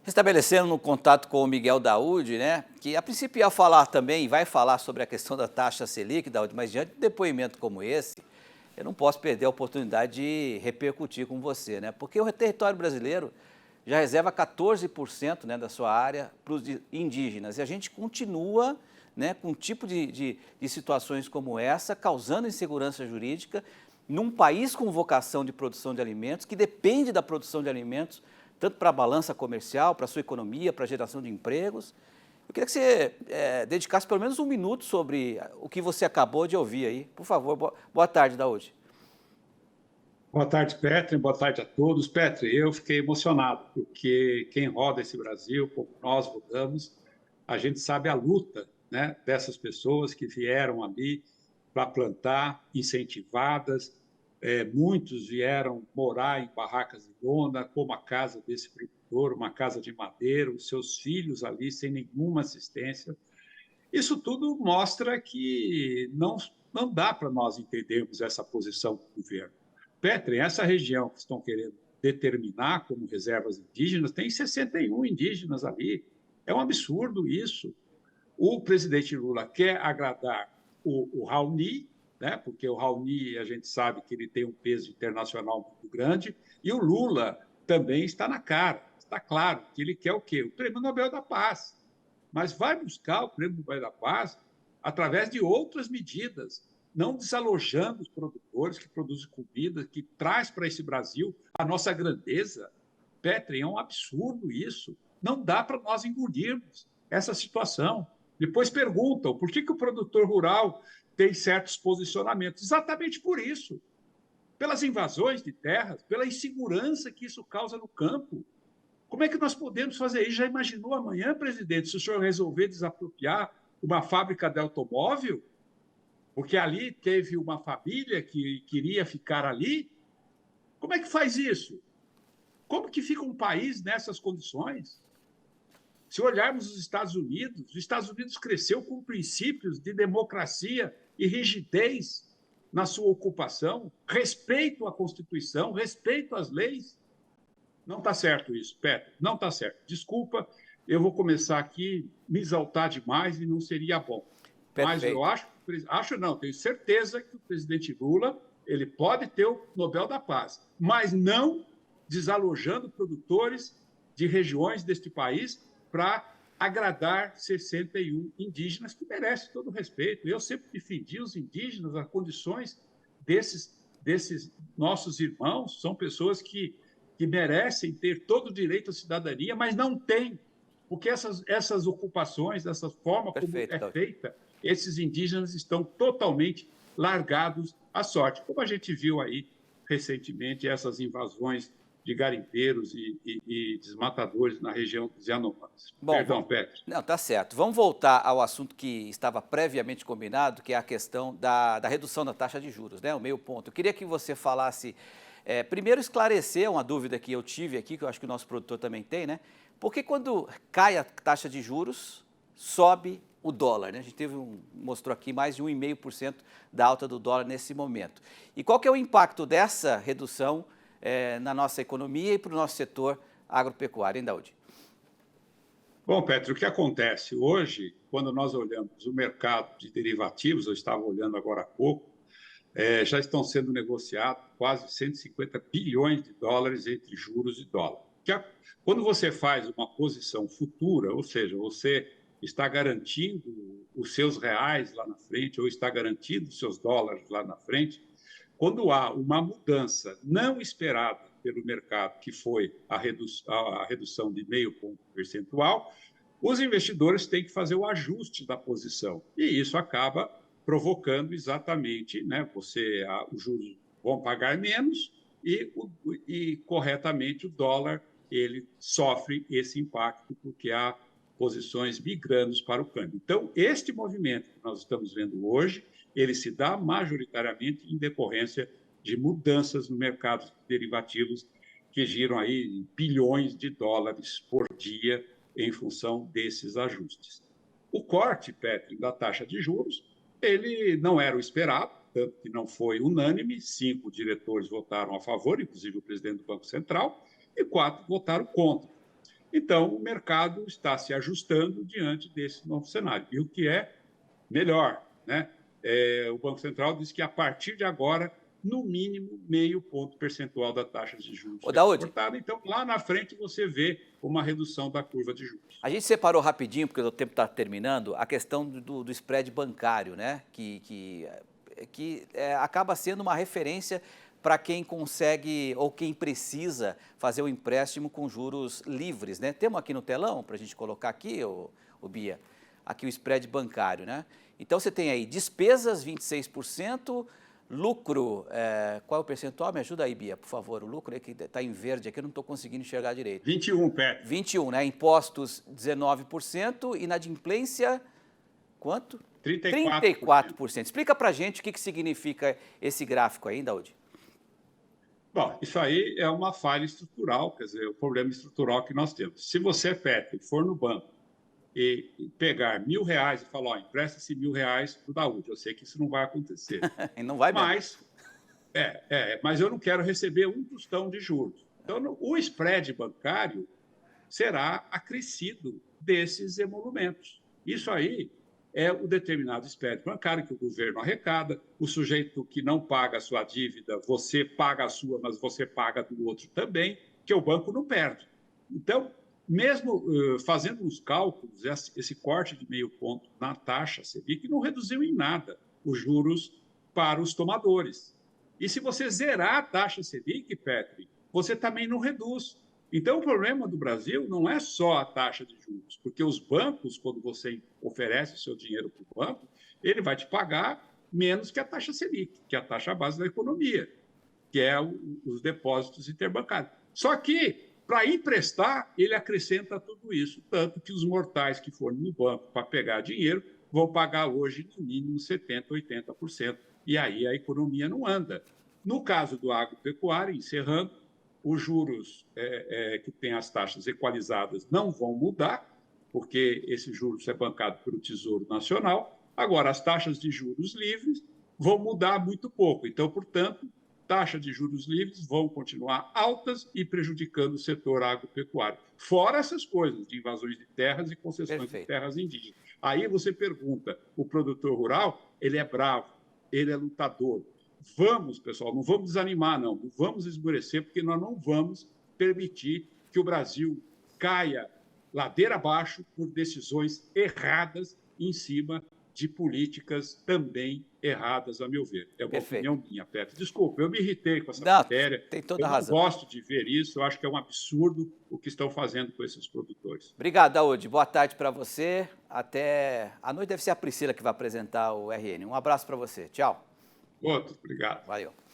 Estabelecendo um contato com o Miguel Daoud, né, que a princípio ia falar também, vai falar sobre a questão da taxa Selic, Daoud, mas diante de um depoimento como esse, eu não posso perder a oportunidade de repercutir com você, né, porque o território brasileiro já reserva 14%, né, da sua área para os indígenas, e a gente continua, né, com um tipo de situações como essa, causando insegurança jurídica num país com vocação de produção de alimentos, que depende da produção de alimentos, tanto para a balança comercial, para a sua economia, para a geração de empregos. Eu queria que você dedicasse pelo menos um minuto sobre o que você acabou de ouvir aí. Por favor, boa tarde, Daoud. Boa tarde, Petri. Boa tarde a todos. Petri, eu fiquei emocionado, porque quem roda esse Brasil, como nós rodamos, a gente sabe a luta, né, dessas pessoas que vieram ali para plantar, incentivadas. Muitos vieram morar em barracas de lona, como a casa desse produtor, uma casa de madeira, os seus filhos ali sem nenhuma assistência. Isso tudo mostra que não dá para nós entendermos essa posição do governo. Petri, essa região que estão querendo determinar como reservas indígenas, tem 61 indígenas ali. É um absurdo isso. O presidente Lula quer agradar o Raoni, né? Porque o Raoni, a gente sabe que ele tem um peso internacional muito grande, e o Lula também está na cara, está claro que ele quer o quê? O Prêmio Nobel da Paz. Mas vai buscar o Prêmio Nobel da Paz através de outras medidas, não desalojando os produtores que produzem comida, que traz para esse Brasil a nossa grandeza. Petri, é um absurdo isso. Não dá para nós engolirmos essa situação. Depois perguntam por que o produtor rural tem certos posicionamentos. Exatamente por isso. Pelas invasões de terras, pela insegurança que isso causa no campo. Como é que nós podemos fazer isso? Já imaginou amanhã, presidente, se o senhor resolver desapropriar uma fábrica de automóvel? Porque ali teve uma família que queria ficar ali? Como é que faz isso? Como que fica um país nessas condições? Se olharmos os Estados Unidos cresceu com princípios de democracia e rigidez na sua ocupação, respeito à Constituição, respeito às leis. Não está certo isso, Petro, não está certo. Desculpa, eu vou começar aqui a me exaltar demais e não seria bom. Mas eu Perfeito. acho não, tenho certeza que o presidente Lula ele pode ter o Nobel da Paz, mas não desalojando produtores de regiões deste país para agradar 61 indígenas que merecem todo o respeito. Eu sempre defendi os indígenas, as condições desses nossos irmãos, são pessoas que merecem ter todo o direito à cidadania, mas não têm, porque essas ocupações, essa forma como Perfeito, é Daoud. feita, esses indígenas estão totalmente largados à sorte, como a gente viu aí recentemente essas invasões de garimpeiros e desmatadores na região dos Yanomamis. Bom, Perdão, Petro. não, tá certo. Vamos voltar ao assunto que estava previamente combinado, que é a questão da redução da taxa de juros, né? O meio ponto. Eu queria que você falasse, primeiro esclarecer uma dúvida que eu tive aqui, que eu acho que o nosso produtor também tem, né? Porque quando cai a taxa de juros, sobe o dólar, né? A gente mostrou aqui mais de 1,5% da alta do dólar nesse momento. E qual que é o impacto dessa redução na nossa economia e para o nosso setor agropecuário, hein, Daoud? Bom, Petro, o que acontece hoje, quando nós olhamos o mercado de derivativos, eu estava olhando agora há pouco, já estão sendo negociados quase 150 bilhões de dólares entre juros e dólar. Quando você faz uma posição futura, ou seja, você está garantindo os seus reais lá na frente, ou está garantindo os seus dólares lá na frente, quando há uma mudança não esperada pelo mercado, que foi a redução de meio ponto percentual, os investidores têm que fazer o ajuste da posição. E isso acaba provocando exatamente, né, os juros vão pagar menos e corretamente o dólar ele sofre esse impacto porque há posições migrando para o câmbio. Então, este movimento que nós estamos vendo hoje, ele se dá majoritariamente em decorrência de mudanças no mercado de derivativos que giram aí bilhões de dólares por dia em função desses ajustes. O corte, Patrick, da taxa de juros, ele não era o esperado, tanto que não foi unânime, 5 diretores votaram a favor, inclusive o presidente do Banco Central, e 4 votaram contra. Então, o mercado está se ajustando diante desse novo cenário. E o que é melhor, né? O Banco Central diz que, a partir de agora, no mínimo, 0,5 ponto percentual da taxa de juros Ô, será Daúde, cortada. Então, lá na frente, você vê uma redução da curva de juros. a gente separou rapidinho, porque o tempo está terminando, a questão do spread bancário, né? Que acaba sendo uma referência para quem consegue ou quem precisa fazer o empréstimo com juros livres, né? Temos aqui no telão, para a gente colocar aqui, o Bia, aqui o spread bancário, né? Então você tem aí despesas 26%, lucro, qual é o percentual? Me ajuda aí, Bia, por favor. O lucro é que está em verde aqui, eu não estou conseguindo enxergar direito. 21, Petri. 21, né? Impostos 19%, inadimplência, quanto? 34%. 34%. Explica para a gente o que significa esse gráfico aí, Daúde. Bom, isso aí é uma falha estrutural, quer dizer, o problema estrutural que nós temos. Se você, Petri, for no banco e pegar R$ 1.000 e falar, ó, empresta esse R$ 1.000 para o Daúde, eu sei que isso não vai acontecer. Não vai mesmo. Mas eu não quero receber um tostão de juros. Então, o spread bancário será acrescido desses emolumentos. Isso aí é o determinado spread bancário que o governo arrecada, o sujeito que não paga a sua dívida, você paga a sua, mas você paga do outro também, que o banco não perde. Então, mesmo fazendo os cálculos, esse corte de 0,5 ponto na taxa Selic não reduziu em nada os juros para os tomadores. E se você zerar a taxa Selic, Petri, você também não reduz. Então, o problema do Brasil não é só a taxa de juros, porque os bancos, quando você oferece o seu dinheiro para o banco, ele vai te pagar menos que a taxa Selic, que é a taxa base da economia, que é os depósitos interbancários. Só que, para emprestar, ele acrescenta tudo isso, tanto que os mortais que forem no banco para pegar dinheiro vão pagar hoje, no mínimo, 70%, 80%. E aí a economia não anda. No caso do agropecuário, encerrando, os juros que têm as taxas equalizadas não vão mudar, porque esse juros é bancado pelo Tesouro Nacional. Agora, as taxas de juros livres vão mudar muito pouco. Então, portanto, taxas de juros livres vão continuar altas e prejudicando o setor agropecuário. Fora essas coisas de invasões de terras e concessões de terras indígenas. Aí você pergunta, o produtor rural, ele é bravo, ele é lutador. Vamos, pessoal, não vamos desanimar, não vamos esmorecer, porque nós não vamos permitir que o Brasil caia ladeira abaixo por decisões erradas em cima de políticas também erradas, a meu ver. É uma opinião minha, Petro. Desculpa, eu me irritei com essa matéria. Tem toda a razão. Eu não gosto de ver isso, eu acho que é um absurdo o que estão fazendo com esses produtores. Obrigado, Daúde. Boa tarde para você. Até à noite deve ser a Priscila que vai apresentar o RN. Um abraço para você. Tchau. Outro, obrigado. Valeu.